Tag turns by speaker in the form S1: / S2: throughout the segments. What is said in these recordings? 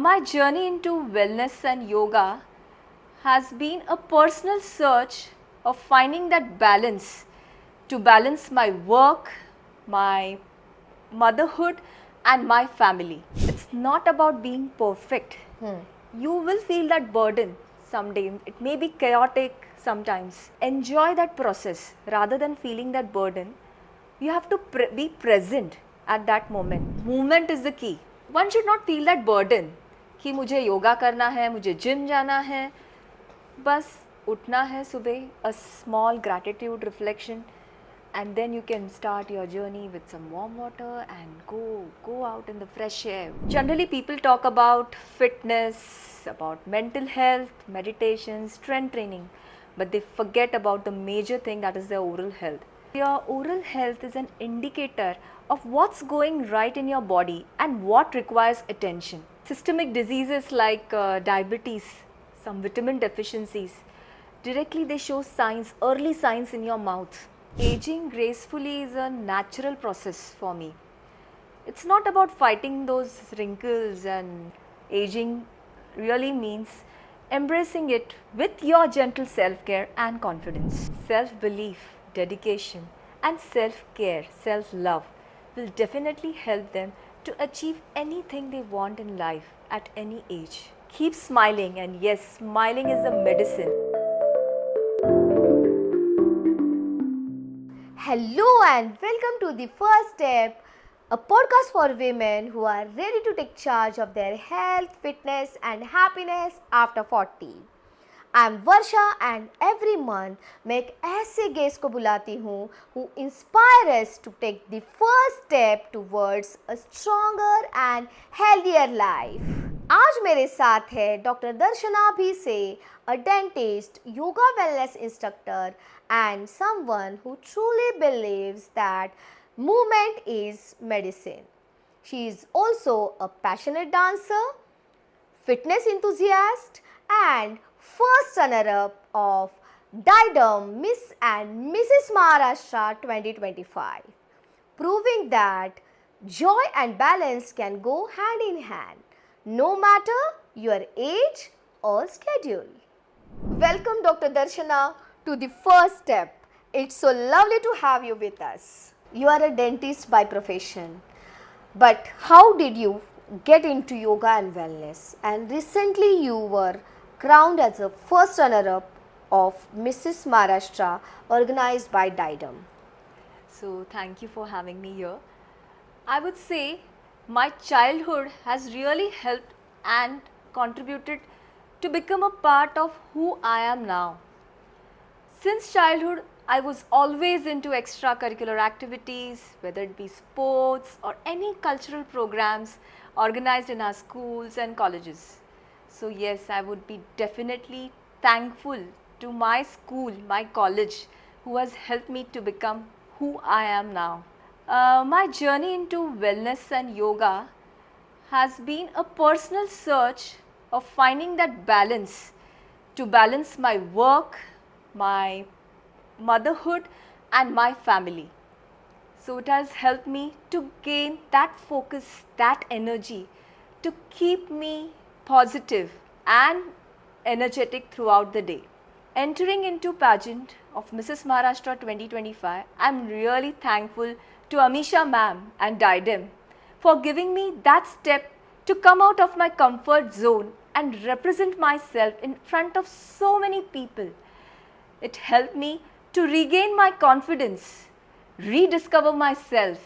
S1: My journey into wellness and yoga has been a personal search of finding that balance to balance my work, my motherhood, and my family. It's not about being perfect. You will feel that burden someday. It may be chaotic sometimes. Enjoy that process rather than feeling that burden. You have to be present at that moment. Movement is the key. One should not feel that burden कि मुझे योगा करना है, मुझे gym जाना है, बस उठना है सुबह, a small gratitude reflection, and then you can start your journey with some warm water and go out in the fresh air. Generally people talk about fitness, about mental health, meditation, strength training, but they forget about the major thing, that is their oral health. Your oral health is an indicator of what's going right in your body and what requires attention. Systemic diseases like diabetes, some vitamin deficiencies, directly they show signs, early signs in your mouth. Aging gracefully is a natural process for me. It's not about fighting those wrinkles, and aging really means embracing it with your gentle self-care and confidence. Self-belief, dedication, and self-care, self-love will definitely help them to achieve anything they want in life at any age. Keep smiling, and yes, smiling is a medicine.
S2: Hello and welcome to The First Step, a podcast for women who are ready to take charge of their health, fitness and happiness after 40. I am Varsha and every month मैं एक ऐसे guest को बुलाती हूँ who inspire us to take the first step towards a stronger and healthier life. आज मेरे साथ है doctor Darshana Bhise, a dentist, yoga wellness instructor and someone who truly believes that movement is medicine. She is also a passionate dancer, fitness enthusiast and first runner-up of Didam Miss and Mrs. Maharashtra 2025, proving that joy and balance can go hand in hand, no matter your age or schedule. Welcome Dr. Darshana to The First Step. It's so lovely to have you with us. You are a dentist by profession, but how did you get into yoga and wellness? And recently you were crowned as a first runner-up of Mrs. Maharashtra organized by Didam.
S1: So thank you for having me here. I would say my childhood has really helped and contributed to become a part of who I am now. Since childhood, I was always into extracurricular activities, whether it be sports or any cultural programs organized in our schools and colleges. So yes, I would be definitely thankful to my school, my college, who has helped me to become who I am now. My journey into wellness and yoga has been a personal search of finding that balance to balance my work, my motherhood and my family. So it has helped me to gain that focus, that energy to keep me positive and energetic throughout the day. Entering into pageant of Mrs. Maharashtra 2025, I am really thankful to Amisha ma'am and Didam for giving me that step to come out of my comfort zone and represent myself in front of so many people. It helped me to regain my confidence, rediscover myself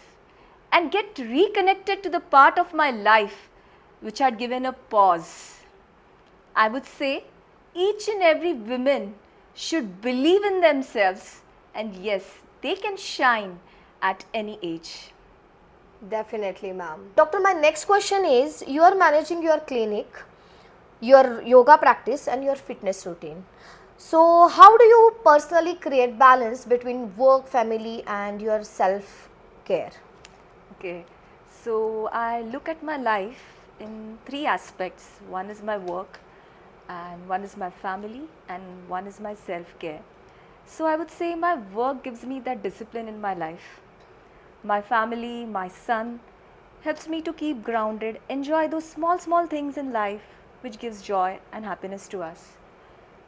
S1: and get reconnected to the part of my life which had given a pause. I would say each and every woman should believe in themselves, and yes, they can shine at any age.
S2: Definitely, ma'am. Doctor, my next question is, you are managing your clinic, your yoga practice and your fitness routine. So how do you personally create balance between work, family and your self-care?
S1: Okay, so I look at my life in three aspects. One is my work, and one is my family, and one is my self-care. So I would say my work gives me that discipline in my life. My family, my son, helps me to keep grounded, enjoy those small things in life which gives joy and happiness to us.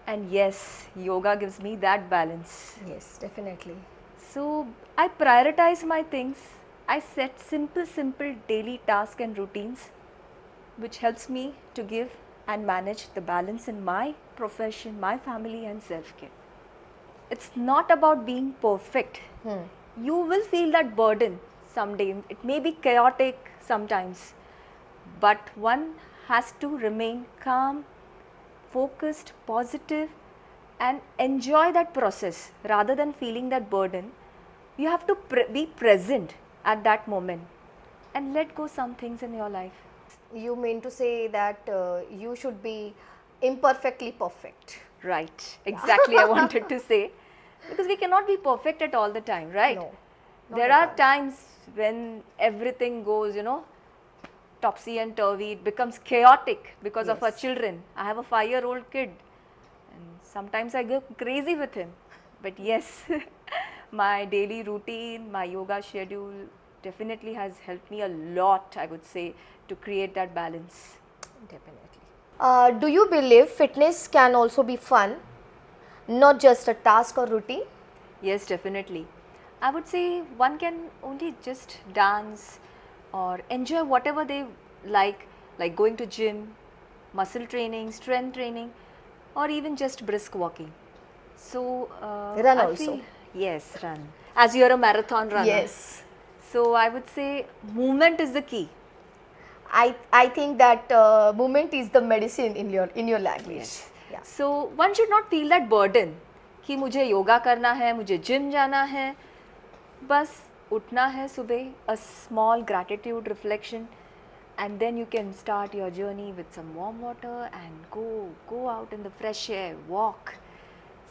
S1: And yes, yoga gives me that balance.
S2: Yes, definitely.
S1: So I prioritize my things. I set simple daily tasks and routines which helps me to give and manage the balance in my profession, my family and self-care. It's not about being perfect. You will feel that burden someday. It may be chaotic sometimes, but one has to remain calm, focused, positive, and enjoy that process rather than feeling that burden. You have to be present at that moment and let go some things in your life.
S2: You mean to say that you should be imperfectly perfect?
S1: Right, exactly. I wanted to say, because we cannot be perfect at all the time, right?
S2: No, not
S1: There
S2: at
S1: are
S2: all.
S1: times when everything goes, topsy and turvy. It becomes chaotic because of our
S2: Yes.
S1: children. I have a 5-year-old kid, and sometimes I go crazy with him. But yes, my daily routine, my yoga schedule definitely has helped me a lot, I would say, to create that balance.
S2: Definitely. Do you believe fitness can also be fun, not just a task or routine?
S1: Yes, definitely. I would say one can only just dance or enjoy whatever they like going to gym, muscle training, strength training, or even just brisk walking. So
S2: Run
S1: I
S2: also.
S1: feel yes, run. As you're a marathon runner,
S2: Yes.
S1: so I would say movement is the key.
S2: I think that movement is the medicine in your language.
S1: Yes.
S2: Yeah.
S1: So one should not feel that burden कि मुझे योगा करना है, मुझे gym जाना है, बस उठना है सुबह, a small gratitude reflection, and then you can start your journey with some warm water and go out in the fresh air, walk.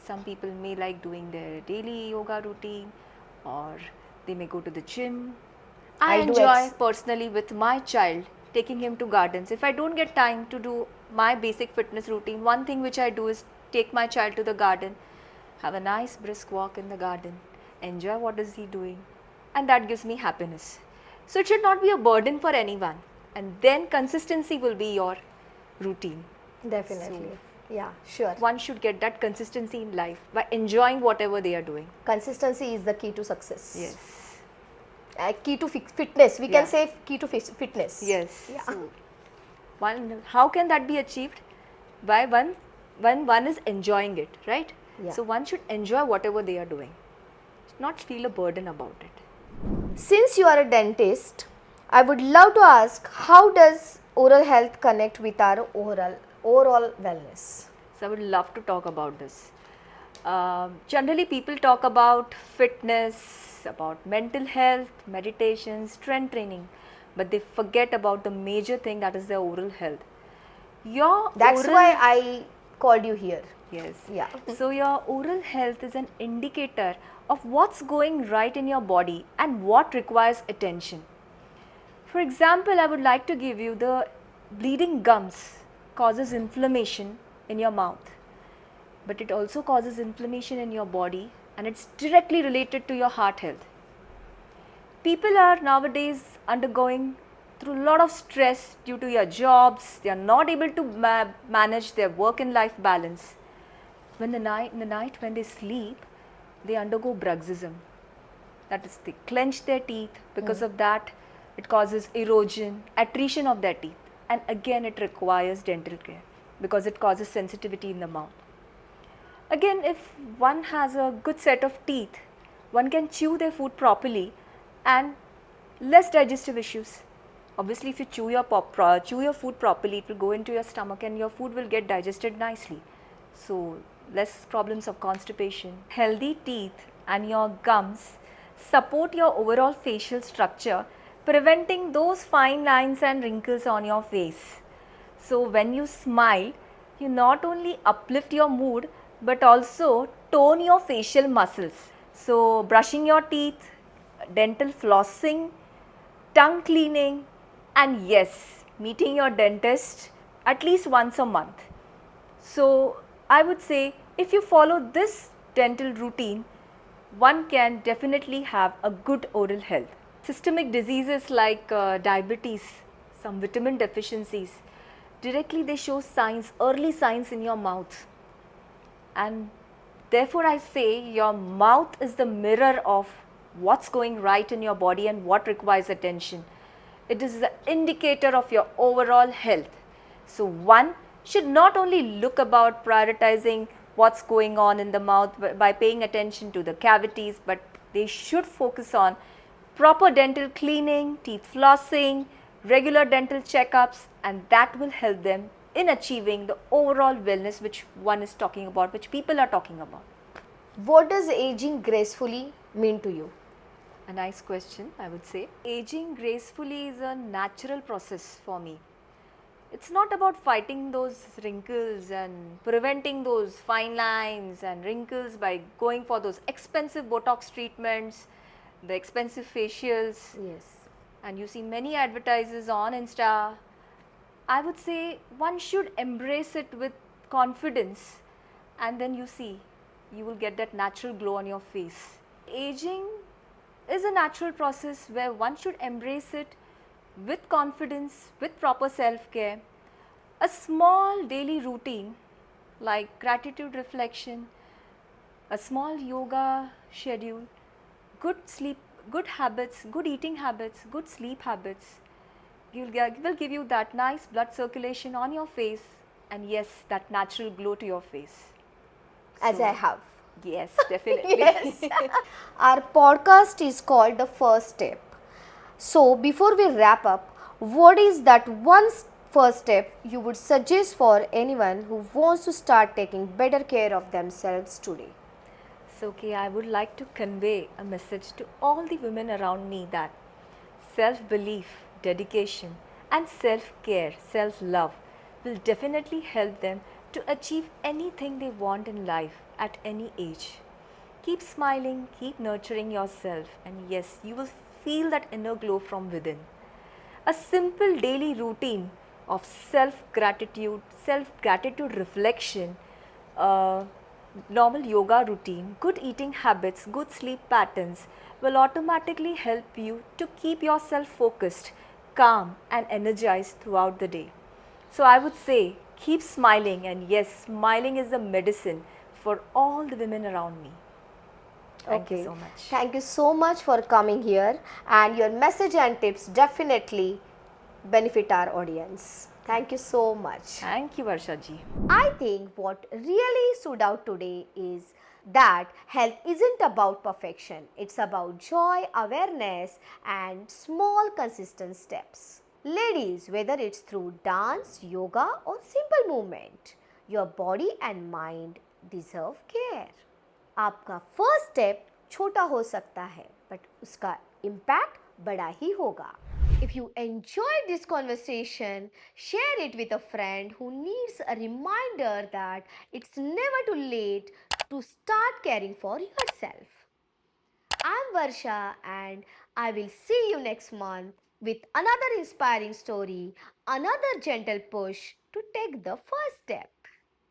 S1: Some people may like doing their daily yoga routine, or they may go to the gym. I
S2: I do
S1: enjoy personally with my child taking him to gardens. If I don't get time to do my basic fitness routine, one thing which I do is take my child to the garden, have a nice brisk walk in the garden, enjoy what is he doing, and that gives me happiness. So it should not be a burden for anyone, and then consistency will be your routine.
S2: Definitely. Yeah, sure.
S1: One should get that consistency in life by enjoying whatever they are doing.
S2: Consistency is the key to success.
S1: Yes.
S2: Key to fitness. We
S1: Yeah.
S2: can say key to fitness.
S1: Yes.
S2: Yeah.
S1: So, how can that be achieved? By when one is enjoying it, right?
S2: Yeah.
S1: So one should enjoy whatever they are doing, not feel a burden about it.
S2: Since you are a dentist, I would love to ask, how does oral health connect with our overall wellness?
S1: So I would love to talk about this. Generally, people talk about fitness, about mental health, meditation, strength training, but they forget about the major thing, that is their oral health.
S2: That's why I called you here.
S1: Yes.
S2: Yeah.
S1: So your oral health is an indicator of what's going right in your body and what requires attention. For example, I would like to give you the bleeding gums causes inflammation in your mouth, but it also causes inflammation in your body, and it's directly related to your heart health. People are nowadays undergoing through a lot of stress due to your jobs. They are not able to manage their work and life balance. In the night when they sleep, they undergo bruxism. That is, they clench their teeth. Because of that, it causes erosion, attrition of their teeth, and again it requires dental care because it causes sensitivity in the mouth. Again, if one has a good set of teeth, one can chew their food properly and less digestive issues. Obviously, if you chew your food properly, it will go into your stomach and your food will get digested nicely. So, less problems of constipation. Healthy teeth and your gums support your overall facial structure, preventing those fine lines and wrinkles on your face. So, when you smile, you not only uplift your mood but also tone your facial muscles. So, brushing your teeth, dental flossing, tongue cleaning, and yes, meeting your dentist at least once a month. So, I would say if you follow this dental routine, one can definitely have a good oral health. systemic diseases like diabetes, some vitamin deficiencies, directly they show signs, early signs in your mouth. And therefore I say your mouth is the mirror of what's going right in your body and what requires attention. It is the indicator of your overall health. So one should not only look about prioritizing what's going on in the mouth by paying attention to the cavities, but they should focus on proper dental cleaning, teeth flossing, regular dental checkups, and that will help them in achieving the overall wellness which one is talking about, which people are talking about.
S2: What does aging gracefully mean to you?
S1: A nice question, I would say. Aging gracefully is a natural process for me. It's not about fighting those wrinkles and preventing those fine lines and wrinkles by going for those expensive Botox treatments, the expensive facials,
S2: Yes.
S1: and you see many advertises on Insta. I would say one should embrace it with confidence, and then you see you will get that natural glow on your face. Aging is a natural process where one should embrace it with confidence, with proper self-care. A small daily routine like gratitude reflection, a small yoga schedule, good sleep, good habits, good eating habits, good sleep habits will give you that nice blood circulation on your face, and yes, that natural glow to your face.
S2: As
S1: So,
S2: I have.
S1: Yes, definitely.
S2: Yes. Our podcast is called The First Step. So, before we wrap up, what is that first step you would suggest for anyone who wants to start taking better care of themselves today?
S1: So, okay, I would like to convey a message to all the women around me that self-belief, dedication and self-care, self-love will definitely help them to achieve anything they want in life at any age. Keep smiling, keep nurturing yourself, and yes, you will feel that inner glow from within. A simple daily routine of self-gratitude reflection, normal yoga routine, good eating habits, good sleep patterns will automatically help you to keep yourself focused, calm and energized throughout the day. So I would say keep smiling, and yes, smiling is the medicine for all the women around me. Thank you so much.
S2: Thank you so much for coming here, and your message and tips definitely benefit our audience. Thank you so much.
S1: Thank you, Varsha ji.
S2: I think what really stood out today is that health isn't about perfection, it's about joy, awareness, and small consistent steps. Ladies, whether it's through dance, yoga, or simple movement, your body and mind deserve care. आपका first step छोटा हो सकता है, but उसका impact बड़ा ही होगा. If you enjoyed this conversation, share it with a friend who needs a reminder that it's never too late to start caring for yourself. I'm Varsha, and I will see you next month with another inspiring story, another gentle push to take the first step.